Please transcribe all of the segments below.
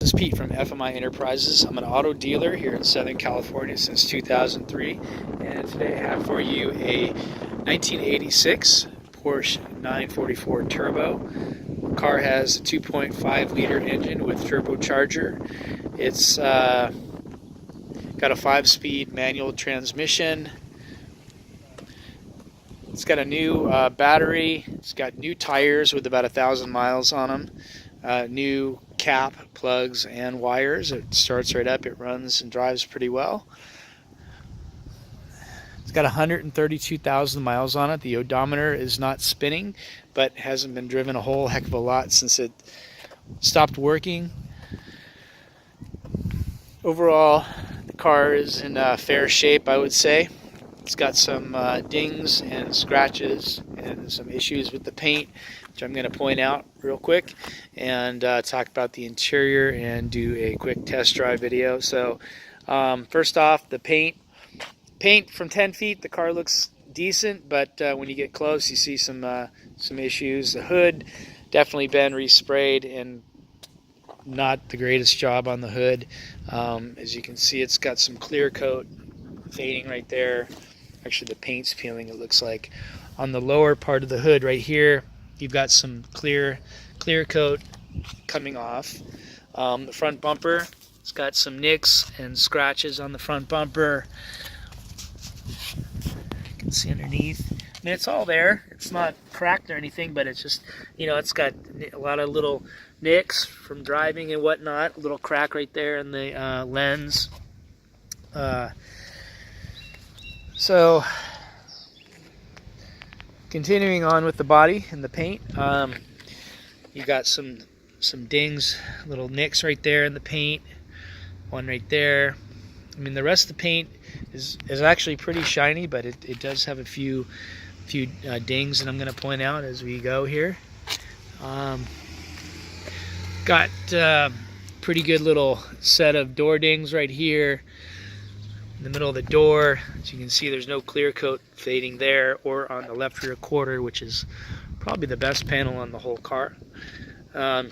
This is Pete from FMI Enterprises. I'm an auto dealer here in Southern California since 2003, and today I have for you a 1986 Porsche 944 Turbo. The car has a 2.5 liter engine with turbocharger. It's got a 5-speed manual transmission. It's got a new battery. It's got new tires with about 1,000 miles on them. New cap, plugs, and wires. It starts right up. It runs and drives pretty well. It's got 132,000 miles on it. The odometer is not spinning, but hasn't been driven a whole heck of a lot since it stopped working. Overall, the car is in fair shape, I would say. It's got some dings and scratches and some issues with the paint, which I'm going to point out real quick, and talk about the interior and do a quick test drive video. So first off, the paint from 10 feet, the car looks decent, but when you get close, you see some issues. The hood definitely been resprayed, and not the greatest job on the hood. As you can see, it's got some clear coat fading right there. Actually, the paint's peeling, it looks like. On the lower part of the hood right here, you've got some clear coat coming off. The front bumper, it's got some nicks and scratches on the front bumper. You can see underneath. I mean, it's all there. It's not cracked or anything, but it's just, you know, it's got a lot of little nicks from driving and whatnot. A little crack right there in the lens. So, continuing on with the body and the paint, you got some dings, little nicks right there in the paint, one right there. I mean, the rest of the paint is actually pretty shiny, but it does have a few dings that I'm going to point out as we go here. Got pretty good little set of door dings right here in the middle of the door. As you can see, there's no clear coat fading there or on the left rear quarter, which is probably the best panel on the whole car. The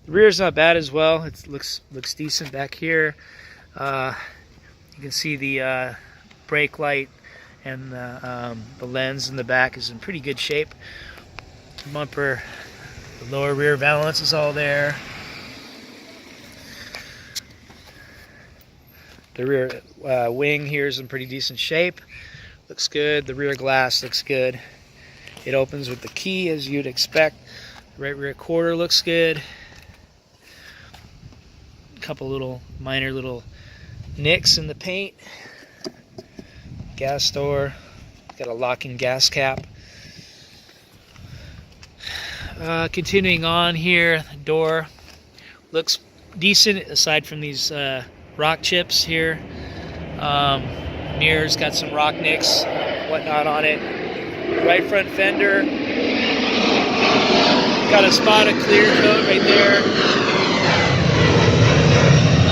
rear's not bad as well. It looks decent back here. You can see the brake light and the lens in the back is in pretty good shape. The bumper, the lower rear valance is all there. The rear wing here is in pretty decent shape. Looks good. The rear glass looks good. It opens with the key, as you'd expect. The right rear quarter looks good. A couple little minor little nicks in the paint. Gas door. Got a locking gas cap. Continuing on here, the door looks decent aside from these rock chips here. Mirror's got some rock nicks, whatnot on it. Right front fender, got a spot of clear coat right there.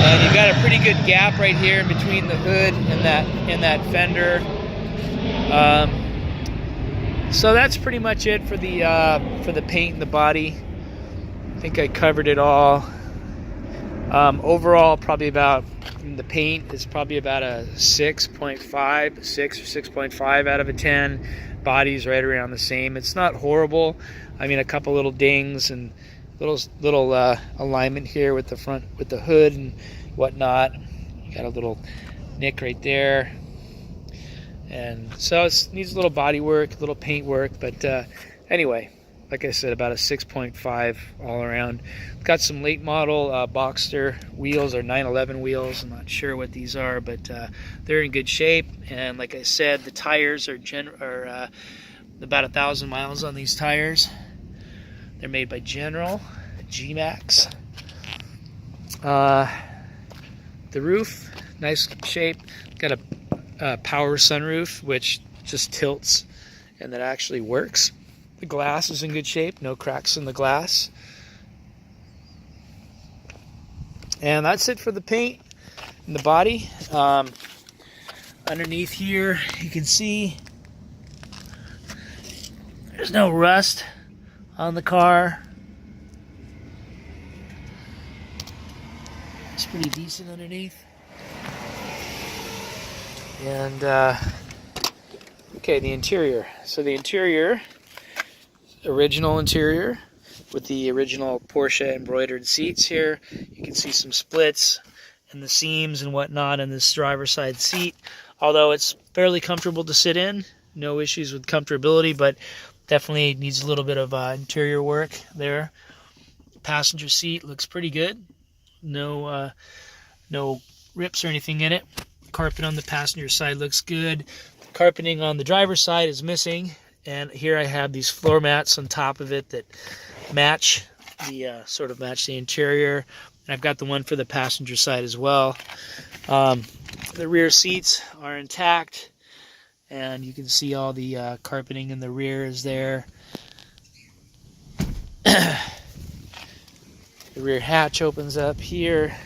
And you've got a pretty good gap right here in between the hood and that fender. So that's pretty much it for the paint and the body. I think I covered it all. Overall, probably about, the paint is probably about a 6.5, 6 or 6.5 out of a 10. Body's right around the same. It's not horrible. I mean, a couple little dings and little alignment here with the front, with the hood and whatnot. You got a little nick right there. And so it needs a little body work, a little paint work, but anyway, like I said, about a 6.5 all around. Got some late model Boxster wheels, or 911 wheels. I'm not sure what these are, but they're in good shape. And like I said, the tires are about 1,000 miles on these tires. They're made by General, G-Max. The roof, nice shape. Got a power sunroof, which just tilts and that actually works. The glass is in good shape, no cracks in the glass. And that's it for the paint and the body. Underneath here, you can see there's no rust on the car. It's pretty decent underneath. And okay, the interior. So the interior, original interior with the original Porsche embroidered seats here. You can see some splits and the seams and whatnot in this driver's side seat. Although it's fairly comfortable to sit in, no issues with comfortability, but definitely needs a little bit of interior work there. Passenger seat looks pretty good. No rips or anything in it. Carpet on the passenger side looks good. Carpeting on the driver's side is missing, and here I have these floor mats on top of it that match the sort of match the interior. And I've got the one for the passenger side as well. The rear seats are intact, and you can see all the carpeting in the rear is there. The rear hatch opens up here.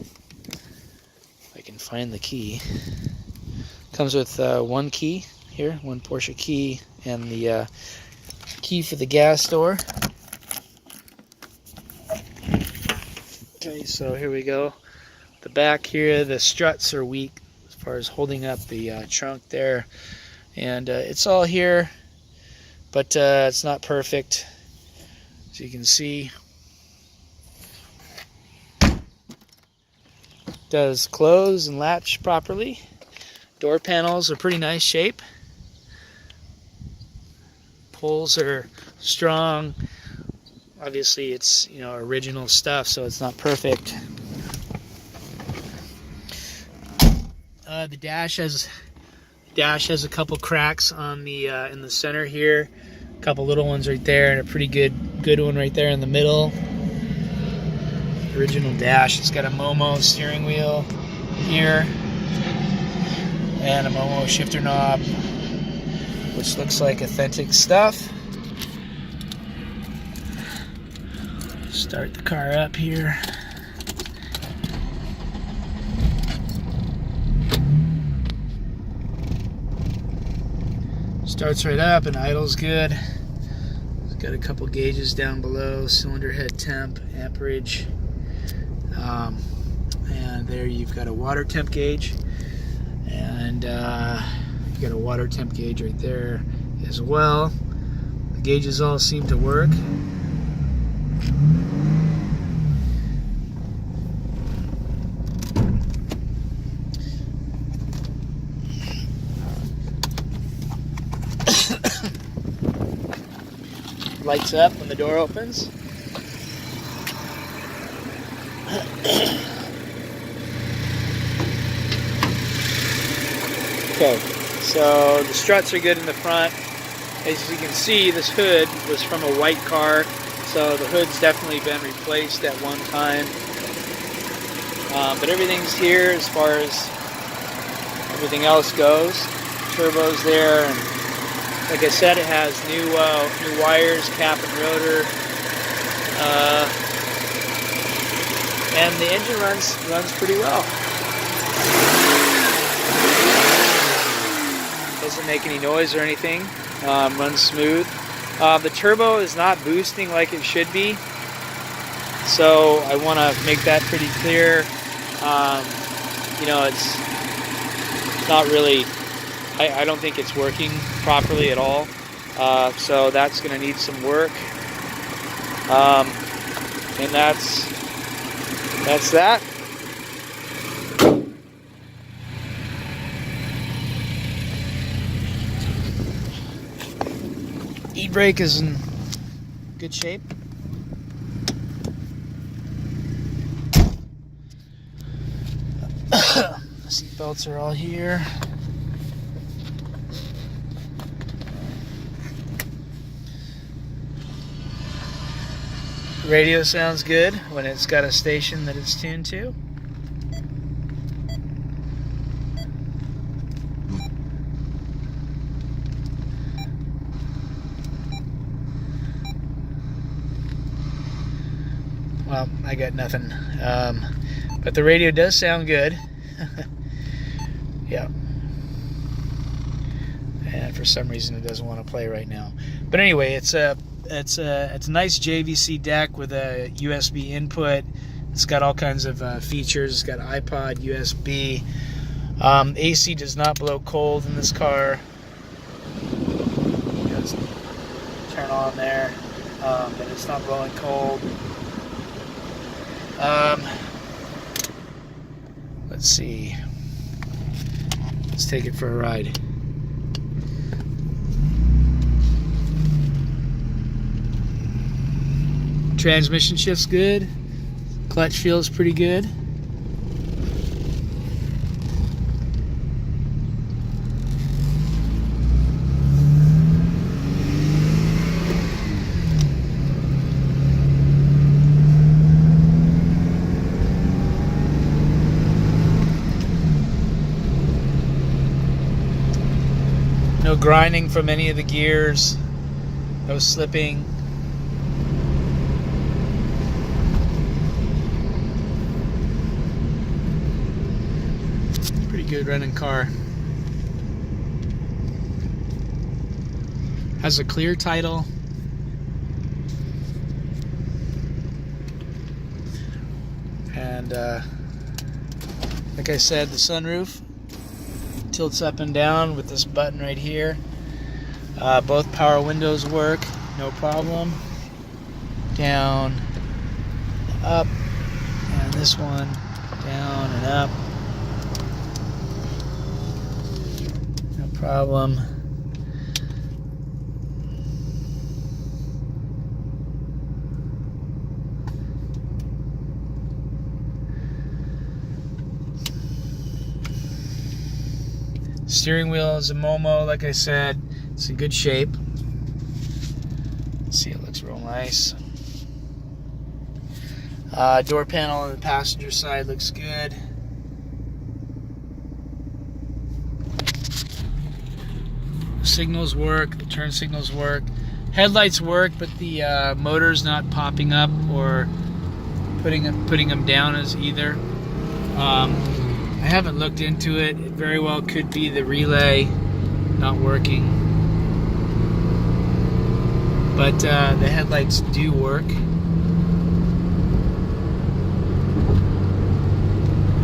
If I can find the key. Comes with one key here, one Porsche key, and the key for the gas door. Okay, so here we go. The back here, the struts are weak as far as holding up the trunk there. And it's all here, but it's not perfect. As you can see, does close and latch properly. Door panels are pretty nice shape. Pulls are strong. Obviously it's, you know, original stuff, so it's not perfect. The dash has a couple cracks on the in the center here. A couple little ones right there, and a pretty good one right there in the middle. Original dash. It's got a Momo steering wheel here and a Momo shifter knob, which looks like authentic stuff. Start the car up here. Starts right up and idles good. It's got a couple gauges down below, cylinder head temp, amperage. And there you've got a water temp gauge. And you've got a water temp gauge right there as well. The gauges all seem to work. Lights up when the door opens. Okay, so the struts are good in the front. As you can see, this hood was from a white car, so the hood's definitely been replaced at one time. But everything's here as far as everything else goes. Turbo's there, and like I said, it has new wires, cap and rotor, and the engine runs pretty well. Doesn't make any noise or anything. Runs smooth. The turbo is not boosting like it should be, so I want to make that pretty clear. You know, it's not really. I don't think it's working properly at all, so that's going to need some work, and that's that. E-brake is in good shape. Seat belts are all here. Radio sounds good when it's got a station that it's tuned to. Well, I got nothing. But the radio does sound good. Yeah. And for some reason it doesn't want to play right now. But anyway, it's a It's a nice JVC deck with a USB input. It's got all kinds of features. It's got iPod, USB. AC does not blow cold in this car. Just turn on there, but it's not blowing cold. Let's see. Let's take it for a ride. Transmission shift's good. Clutch feels pretty good. No grinding from any of the gears. No slipping. Pretty good running car. Has a clear title. And like I said, the sunroof tilts up and down with this button right here. Both power windows work, no problem. Down, up, and this one down and up. No problem. Steering wheel is a Momo, like I said. It's in good shape. See, it looks real nice. Door panel on the passenger side looks good. Signals work, the turn signals work. Headlights work, but the motor's not popping up or putting them down as either. I haven't looked into it. It very well could be the relay not working. But the headlights do work.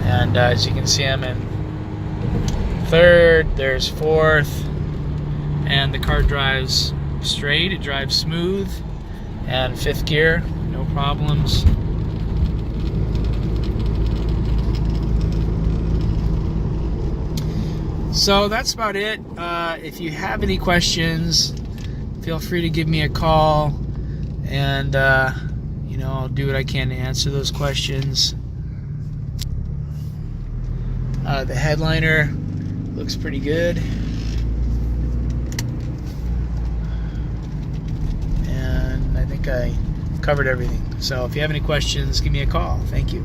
And as you can see, I'm in third, there's fourth, and the car drives straight, it drives smooth, and fifth gear, no problems. So that's about it. If you have any questions, feel free to give me a call, and you know, I'll do what I can to answer those questions. The headliner looks pretty good, and I think I covered everything. So if you have any questions, give me a call. Thank you.